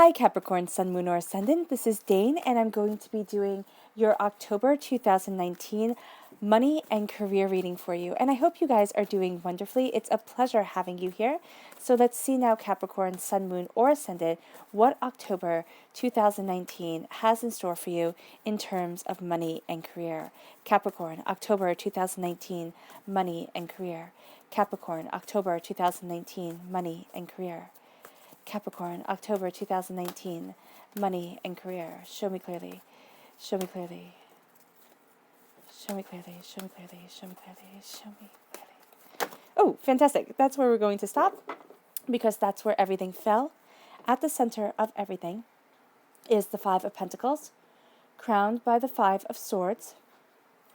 Hi Capricorn, Sun, Moon, or Ascendant. This is Dane, and I'm going to be doing your October 2019 money and career reading for you. And I hope you guys are doing wonderfully. It's a pleasure having you here. So let's see now, Capricorn, Sun, Moon, or Ascendant, what October 2019 has in store for you in terms of money and career. Capricorn, October 2019, money and career. Capricorn, October 2019, money and career. Capricorn, October 2019, money and career. Show me clearly. Show me clearly. Show me clearly. Show me clearly. Show me clearly. Show me clearly. Oh, fantastic. That's where we're going to stop because that's where everything fell. At the center of everything is the Five of Pentacles, crowned by the Five of Swords.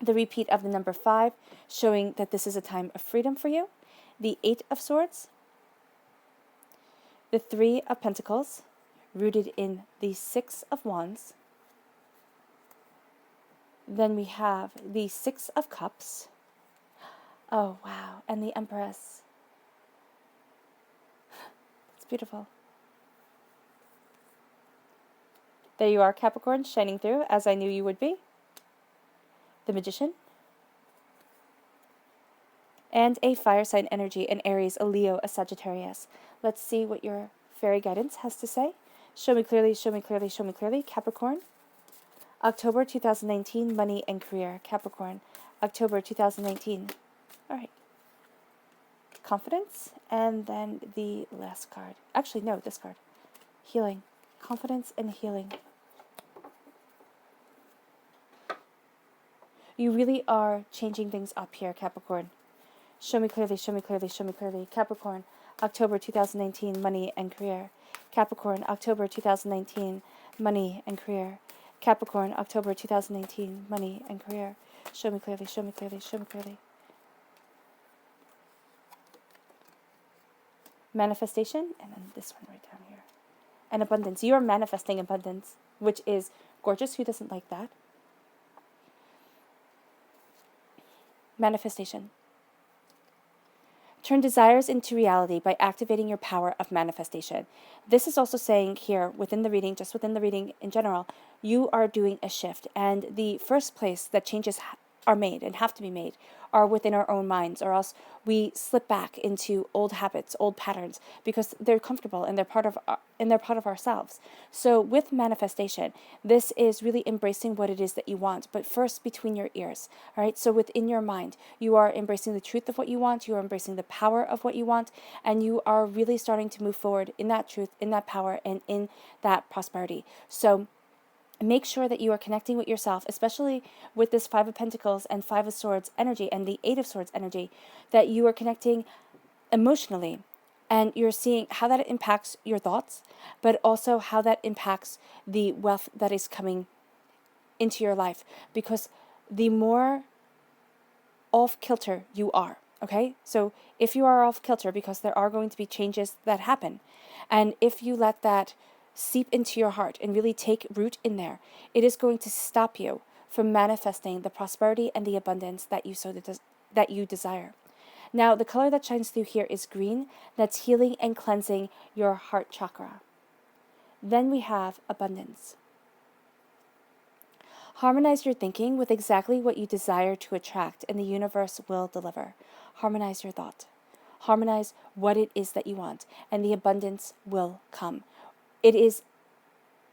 The repeat of the number 5, showing that this is a time of freedom for you. The Eight of Swords, the Three of Pentacles, rooted in the Six of Wands. Then we have the Six of Cups. Oh, wow. And the Empress. It's beautiful. There you are, Capricorn, shining through, as I knew you would be. The Magician. And a fire sign energy, an Aries, a Leo, a Sagittarius. Let's see what your fairy guidance has to say. Show me clearly, show me clearly, show me clearly. Capricorn, October 2019, money and career. Capricorn, October 2019. All right. Confidence, and then the last card. Actually, no, this card. Healing. Confidence and healing. You really are changing things up here, Capricorn. Show me clearly, show me clearly, show me clearly. Capricorn, October 2019, money and career. Capricorn, October 2019, money and career. Capricorn, October 2019, money and career. Show me clearly, show me clearly, show me clearly. Manifestation, and then this one right down here. And abundance. You are manifesting abundance, which is gorgeous. Who doesn't like that? Manifestation. Turn desires into reality by activating your power of manifestation. This is also saying here within the reading, just within the reading in general, you are doing a shift. And the first place that changes are made and have to be made are within our own minds, or else we slip back into old habits, old patterns, because they're comfortable and they're part of ourselves. So with manifestation, this is really embracing what it is that you want, but first between your ears. All right. So within your mind, you are embracing the truth of what you want. You are embracing the power of what you want, and you are really starting to move forward in that truth, in that power, and in that prosperity. So make sure that you are connecting with yourself, especially with this Five of Pentacles and Five of Swords energy and the Eight of Swords energy, that you are connecting emotionally, and you're seeing how that impacts your thoughts, but also how that impacts the wealth that is coming into your life. Because the more off kilter you are, okay? So if you are off kilter, because there are going to be changes that happen, and if you let that seep into your heart and really take root in there, it is going to stop you from manifesting the prosperity and the abundance that you desire. Now, the color that shines through here is green. That's healing and cleansing your heart chakra. Then we have abundance. Harmonize your thinking with exactly what you desire to attract, and the universe will deliver. Harmonize your thought. Harmonize what it is that you want, and the abundance will come. It is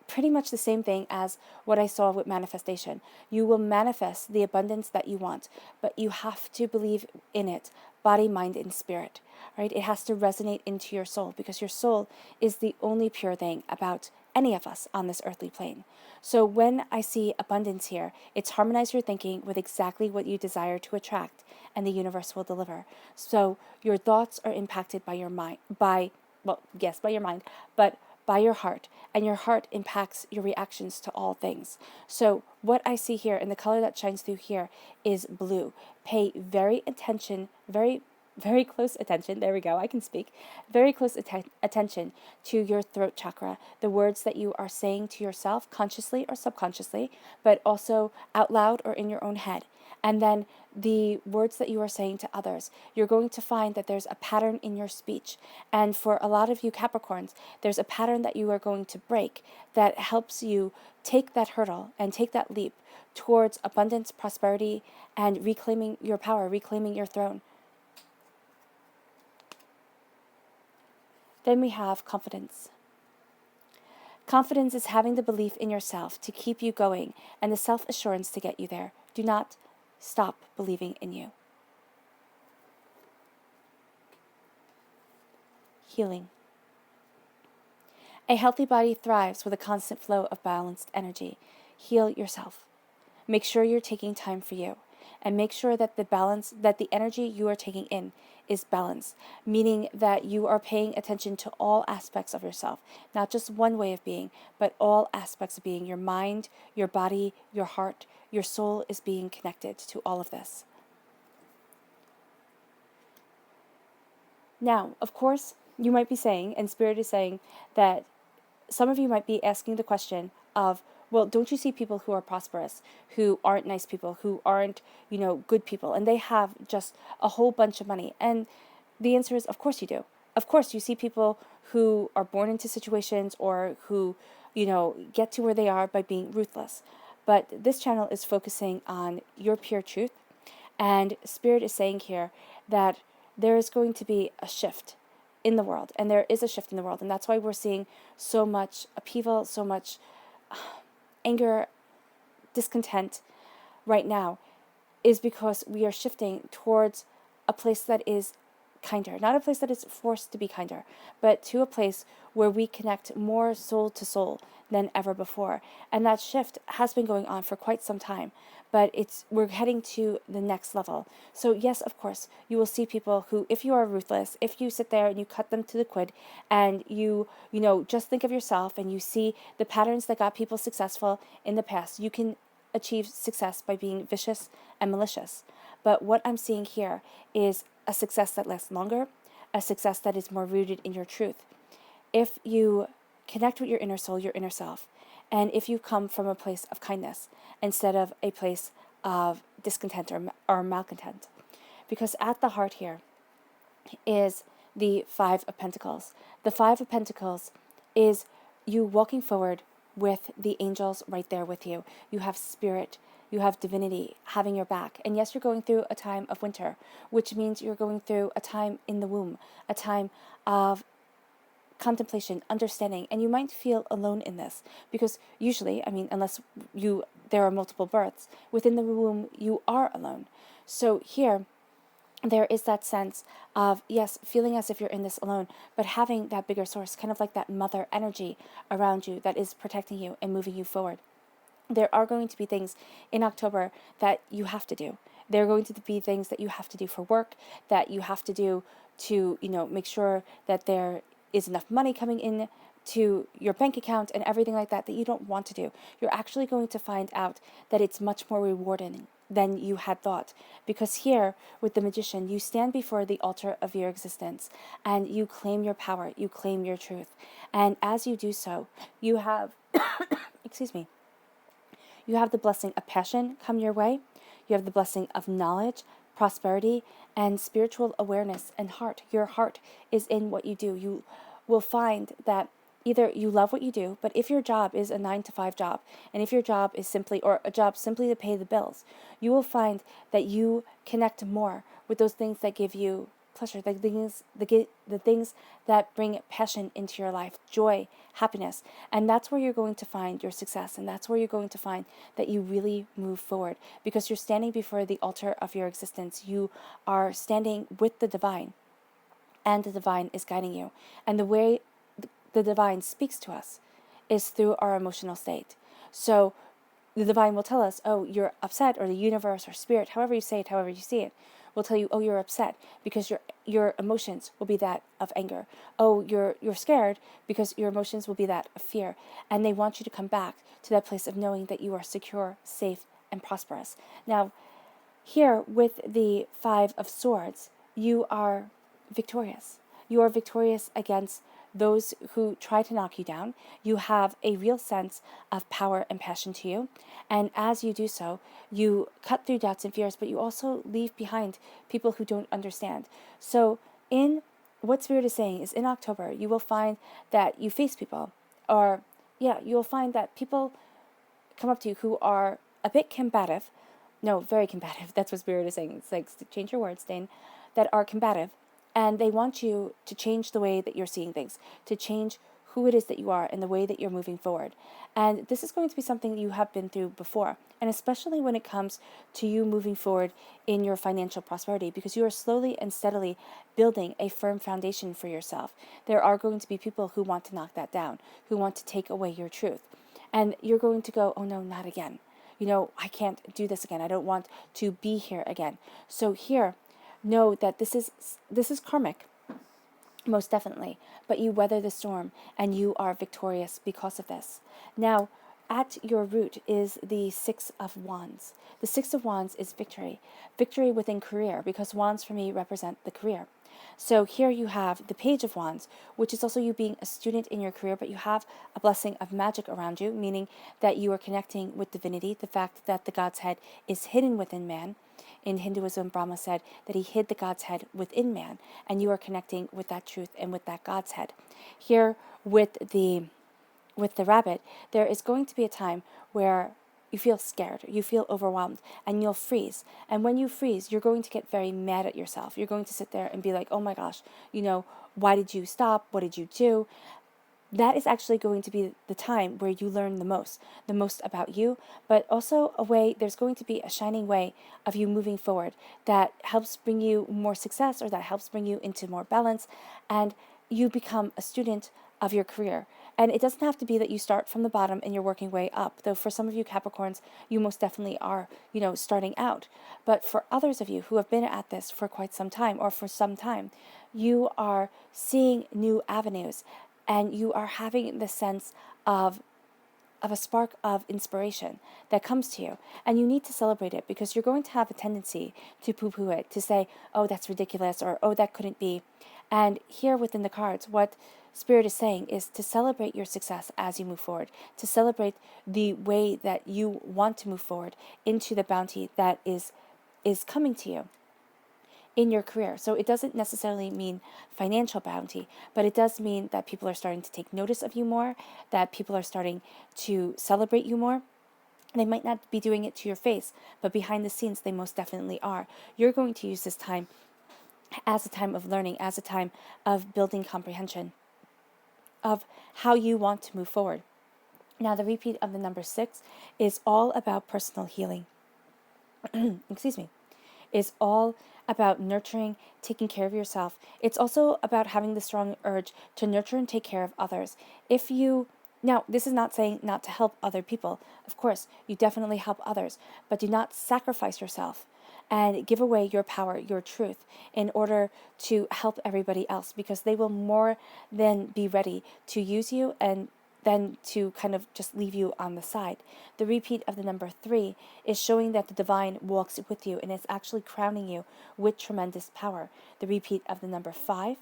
pretty much the same thing as what I saw with manifestation. You will manifest the abundance that you want, but you have to believe in it, body, mind, and spirit, right? It has to resonate into your soul, because your soul is the only pure thing about any of us on this earthly plane. So when I see abundance here, it's harmonize your thinking with exactly what you desire to attract, and the universe will deliver. So your thoughts are impacted by your mind, by your mind, but by your heart, and your heart impacts your reactions to all things. So what I see here, and the color that shines through here, is blue. Pay very close attention, there we go, I can speak, very close attention to your throat chakra, the words that you are saying to yourself, consciously or subconsciously, but also out loud or in your own head. And then the words that you are saying to others, you're going to find that there's a pattern in your speech. And for a lot of you Capricorns, there's a pattern that you are going to break that helps you take that hurdle and take that leap towards abundance, prosperity, and reclaiming your power, reclaiming your throne. Then we have confidence. Confidence is having the belief in yourself to keep you going and the self-assurance to get you there. Do not stop believing in you. Healing. A healthy body thrives with a constant flow of balanced energy. Heal yourself. Make sure you're taking time for you, and make sure that the energy you are taking in is balanced, meaning that you are paying attention to all aspects of yourself, not just one way of being, but all aspects of being. Your mind, your body, your heart, your soul is being connected to all of this. Now, of course, you might be saying, and Spirit is saying, that some of you might be asking the question of, well, don't you see people who are prosperous, who aren't nice people, who aren't, good people, and they have just a whole bunch of money? And the answer is, of course you do. Of course, you see people who are born into situations or who, get to where they are by being ruthless. But this channel is focusing on your pure truth. And Spirit is saying here that there is going to be a shift in the world. And there is a shift in the world. And that's why we're seeing so much upheaval, so much anger, discontent right now, is because we are shifting towards a place that is kinder. Not a place that is forced to be kinder, but to a place where we connect more soul to soul than ever before. And that shift has been going on for quite some time, but we're heading to the next level. So yes, of course, you will see people who, if you are ruthless, if you sit there and you cut them to the quid and you just think of yourself and you see the patterns that got people successful in the past, you can achieve success by being vicious and malicious. But what I'm seeing here is a success that lasts longer, a success that is more rooted in your truth. If you connect with your inner soul, your inner self, and if you come from a place of kindness instead of a place of discontent or malcontent. Because at the heart here is the Five of Pentacles. The Five of Pentacles is you walking forward with the angels right there with you. You have spirit, you have divinity having your back. And yes, you're going through a time of winter, which means you're going through a time in the womb, a time of contemplation, understanding, and you might feel alone in this because usually, unless there are multiple births, within the womb you are alone. So here, there is that sense of, yes, feeling as if you're in this alone, but having that bigger source, kind of like that mother energy around you that is protecting you and moving you forward. There are going to be things in October that you have to do. There are going to be things that you have to do for work, that you have to do to, make sure that there is enough money coming in to your bank account and everything like that you don't want to do. You're actually going to find out that it's much more rewarding than you had thought. Because here, with the Magician, you stand before the altar of your existence and you claim your power, you claim your truth. And as you do so, you have, excuse me, you have the blessing of passion come your way. You have the blessing of knowledge, prosperity, and spiritual awareness and heart. Your heart is in what you do. You will find that either you love what you do, but if your job is a 9-to-5 job, and if your job is a job simply to pay the bills, you will find that you connect more with those things that give you pleasure, the things that bring passion into your life, joy, happiness. And that's where you're going to find your success, and that's where you're going to find that you really move forward, because you're standing before the altar of your existence. You are standing with the divine, and the divine is guiding you. And the way the divine speaks to us is through our emotional state. So the divine will tell us, oh, you're upset, or the universe or spirit, however you say it, however you see it, will tell you, oh, you're upset, because your emotions will be that of anger. Oh, you're scared, because your emotions will be that of fear. And they want you to come back to that place of knowing that you are secure, safe, and prosperous. Now, here with the Five of Swords, you are victorious. You are victorious against those who try to knock you down, you have a real sense of power and passion to you. And as you do so, you cut through doubts and fears, but you also leave behind people who don't understand. So in what Spirit is saying is in October, you will find that you face people, or you'll find that people come up to you who are a bit combative. No, very combative. That's what Spirit is saying. It's like, change your words, Dane. That are combative. And they want you to change the way that you're seeing things, to change who it is that you are and the way that you're moving forward. And this is going to be something you have been through before. And especially when it comes to you moving forward in your financial prosperity, because you are slowly and steadily building a firm foundation for yourself. There are going to be people who want to knock that down, who want to take away your truth. And you're going to go, oh no, not again. I can't do this again. I don't want to be here again. So here, know that this is karmic, most definitely. But you weather the storm and you are victorious because of this. Now, at your root is the Six of Wands. The Six of Wands is victory. Victory within career, because wands for me represent the career. So here you have the Page of Wands, which is also you being a student in your career, but you have a blessing of magic around you, meaning that you are connecting with divinity, the fact that the God's head is hidden within man. In Hinduism, Brahma said that he hid the God's head within man, and you are connecting with that truth and with that God's head. Here with the rabbit, there is going to be a time where you feel scared, you feel overwhelmed, and you'll freeze. And when you freeze, you're going to get very mad at yourself. You're going to sit there and be like, oh my gosh, why did you stop? What did you do? That is actually going to be the time where you learn the most about you, but also there's going to be a shining way of you moving forward that helps bring you more success, or that helps bring you into more balance, and you become a student of your career. And it doesn't have to be that you start from the bottom and you're working way up, though for some of you Capricorns, you most definitely are, starting out. But for others of you who have been at this for quite some time, or for some time, you are seeing new avenues, and you are having the sense of a spark of inspiration that comes to you. And you need to celebrate it, because you're going to have a tendency to poo-poo it, to say, oh, that's ridiculous, or oh, that couldn't be. And here within the cards, what Spirit is saying is to celebrate your success as you move forward, to celebrate the way that you want to move forward into the bounty that is coming to you in your career. So it doesn't necessarily mean financial bounty, but it does mean that people are starting to take notice of you more, that people are starting to celebrate you more. They might not be doing it to your face, but behind the scenes, they most definitely are. You're going to use this time as a time of learning, as a time of building comprehension of how you want to move forward. Now, the repeat of the number 6 is all about personal healing. Excuse me. Is all about nurturing, taking care of yourself. It's also about having the strong urge to nurture and take care of others. Now, this is not saying not to help other people. Of course, you definitely help others, but do not sacrifice yourself and give away your power, your truth, in order to help everybody else, because they will more than be ready to use you and then to kind of just leave you on the side. The repeat of the number 3 is showing that the divine walks with you and is actually crowning you with tremendous power. The repeat of the number 5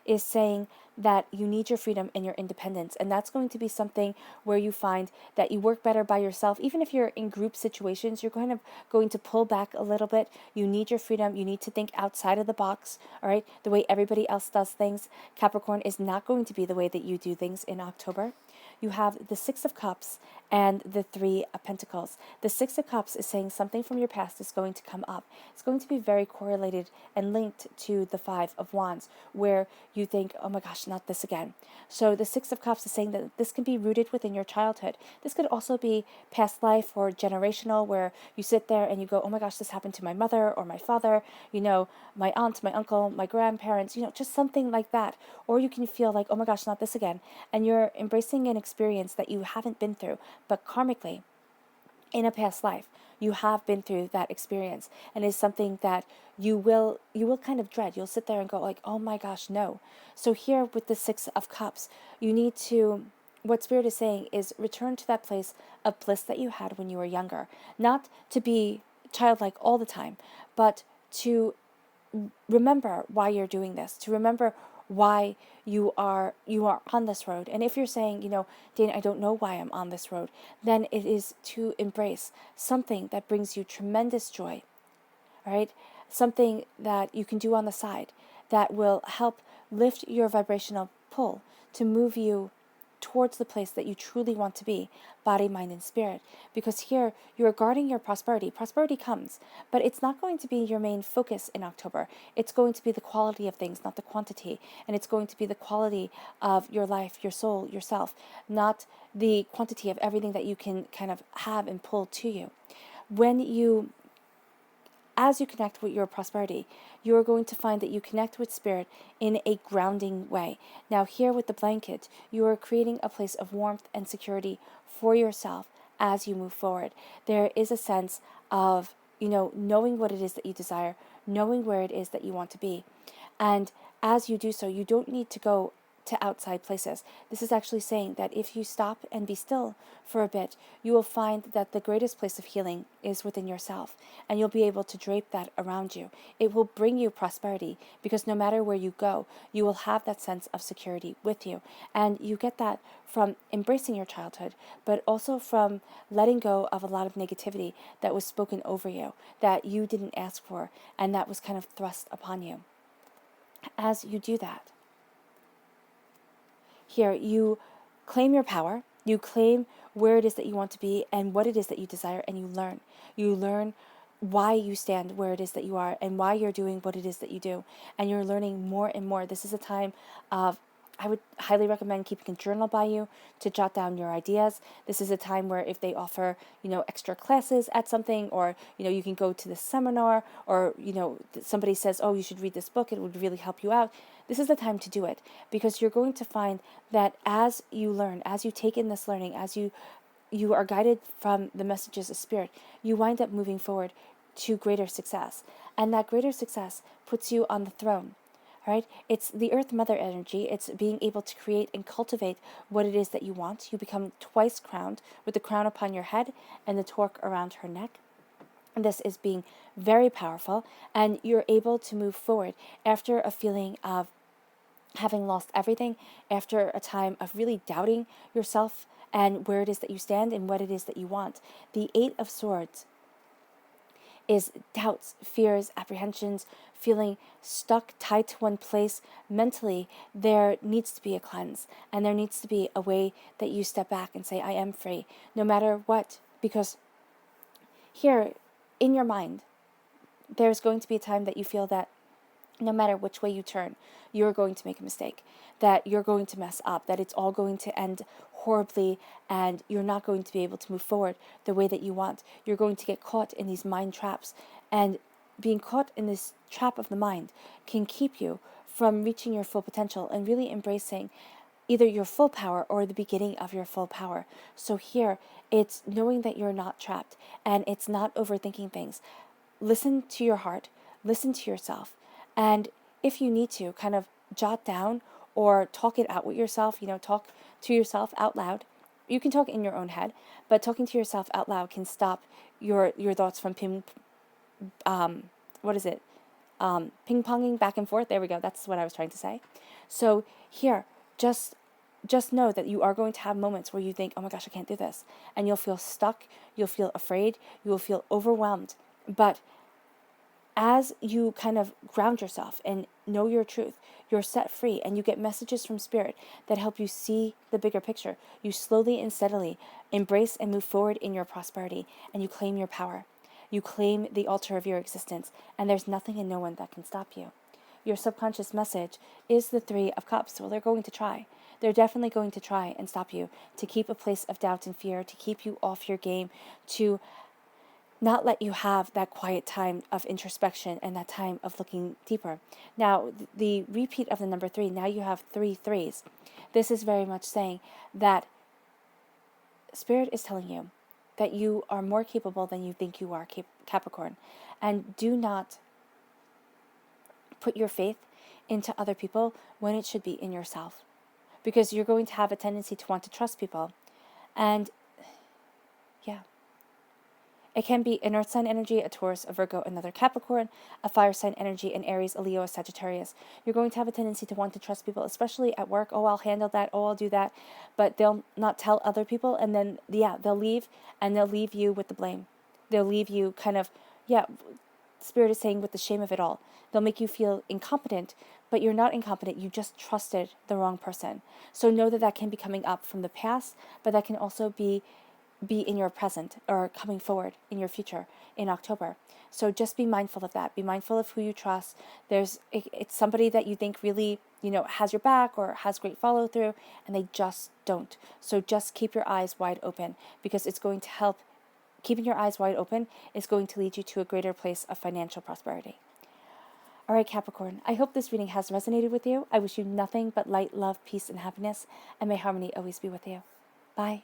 is saying that you need your freedom and your independence. And that's going to be something where you find that you work better by yourself. Even if you're in group situations, you're kind of going to pull back a little bit. You need your freedom. You need to think outside of the box, all right? The way everybody else does things. Capricorn is not going to be the way that you do things in October. You have the 6 of Cups and the 3 of Pentacles. The 6 of Cups is saying something from your past is going to come up. It's going to be very correlated and linked to the 5 of Wands, where you think, oh my gosh, not this again. So the 6 of Cups is saying that this can be rooted within your childhood. This could also be past life or generational, where you sit there and you go, oh my gosh, this happened to my mother or my father, my aunt, my uncle, my grandparents, just something like that. Or you can feel like, oh my gosh, not this again. And you're embracing an experience that you haven't been through, but karmically, in a past life, you have been through that experience, and is something that you will kind of dread. You'll sit there and go like, oh my gosh, no. So here with the 6 of Cups, you need to, what Spirit is saying is, return to that place of bliss that you had when you were younger. Not to be childlike all the time, but to remember why you're doing this, to remember why you are on this road. And if you're saying, Dana, I don't know why I'm on this road, then it is to embrace something that brings you tremendous joy, all right? Something that you can do on the side that will help lift your vibrational pull to move you towards the place that you truly want to be, body, mind, and spirit. Because here you are guarding your prosperity. Prosperity comes, but it's not going to be your main focus in October. It's going to be the quality of things, not the quantity. And it's going to be the quality of your life, your soul, yourself, not the quantity of everything that you can kind of have and pull to you. As you connect with your prosperity, you are going to find that you connect with spirit in a grounding way. Now, here with the blanket, you are creating a place of warmth and security for yourself as you move forward. There is a sense of, knowing what it is that you desire, knowing where it is that you want to be. And as you do so, you don't need to go to outside places. This is actually saying that if you stop and be still for a bit, you will find that the greatest place of healing is within yourself, and you'll be able to drape that around you. It will bring you prosperity, because no matter where you go, you will have that sense of security with you. And you get that from embracing your childhood, but also from letting go of a lot of negativity that was spoken over you, that you didn't ask for, and that was kind of thrust upon you. As you do that, here, you claim your power, you claim where it is that you want to be and what it is that you desire, and you learn. You learn why you stand where it is that you are and why you're doing what it is that you do. And you're learning more and more. This is a time of, I would highly recommend keeping a journal by you to jot down your ideas. This is a time where if they offer, extra classes at something, or, you can go to this seminar, or, somebody says, oh, you should read this book, it would really help you out. This is the time to do it, because you're going to find that as you learn, as you take in this learning, as you are guided from the messages of spirit, you wind up moving forward to greater success. And that greater success puts you on the throne. Right? It's the Earth Mother energy. It's being able to create and cultivate what it is that you want. You become twice crowned, with the crown upon your head and the torque around her neck. And this is being very powerful, and you're able to move forward after a feeling of having lost everything, after a time of really doubting yourself and where it is that you stand and what it is that you want. The Eight of Swords is doubts, fears, apprehensions, feeling stuck, tied to one place mentally. There needs to be a cleanse, and there needs to be a way that you step back and say, I am free, no matter what. Because here, in your mind, there's going to be a time that you feel that no matter which way you turn, you're going to make a mistake, that you're going to mess up, that it's all going to end horribly, and you're not going to be able to move forward the way that you want. You're going to get caught in these mind traps, and being caught in this trap of the mind can keep you from reaching your full potential and really embracing either your full power or the beginning of your full power. So here, it's knowing that you're not trapped, and it's not overthinking things. Listen to your heart, listen to yourself, and if you need to, kind of jot down or talk it out with yourself, talk to yourself out loud. You can talk in your own head, but talking to yourself out loud can stop your thoughts from ping-ponging back and forth. There we go. That's what I was trying to say. So here, just know that you are going to have moments where you think, oh my gosh, I can't do this. And you'll feel stuck. You'll feel afraid. You will feel overwhelmed. But as you kind of ground yourself and know your truth, you're set free, and you get messages from spirit that help you see the bigger picture. You slowly and steadily embrace and move forward in your prosperity, and you claim your power. You claim the altar of your existence, and there's nothing and no one that can stop you. Your subconscious message is the Three of Cups. Well, they're going to try. They're definitely going to try and stop you, to keep a place of doubt and fear, to keep you off your game, to not let you have that quiet time of introspection and that time of looking deeper. Now, the repeat of the number 3, now you have 3 threes. This is very much saying that Spirit is telling you that you are more capable than you think you are, Capricorn. And do not put your faith into other people when it should be in yourself, because you're going to have a tendency to want to trust people. And yeah, It can be an earth sign energy, a Taurus, a Virgo, another Capricorn, a fire sign energy, an Aries, a Leo, a Sagittarius. You're going to have a tendency to want to trust people, especially at work. Oh, I'll handle that. Oh, I'll do that. But they'll not tell other people. And then, yeah, they'll leave and they'll leave you with the blame. They'll leave you kind of, yeah, Spirit is saying with the shame of it all. They'll make you feel incompetent, but you're not incompetent. You just trusted the wrong person. So know that that can be coming up from the past, but that can also be in your present or coming forward in your future in October. So just be mindful of that. Be mindful of who you trust. It's somebody that you think really, has your back or has great follow through, and they just don't. So just keep your eyes wide open, because it's going to help. Keeping your eyes wide open is going to lead you to a greater place of financial prosperity. All right, Capricorn, I hope this reading has resonated with you. I wish you nothing but light, love, peace, and happiness, and may harmony always be with you. Bye.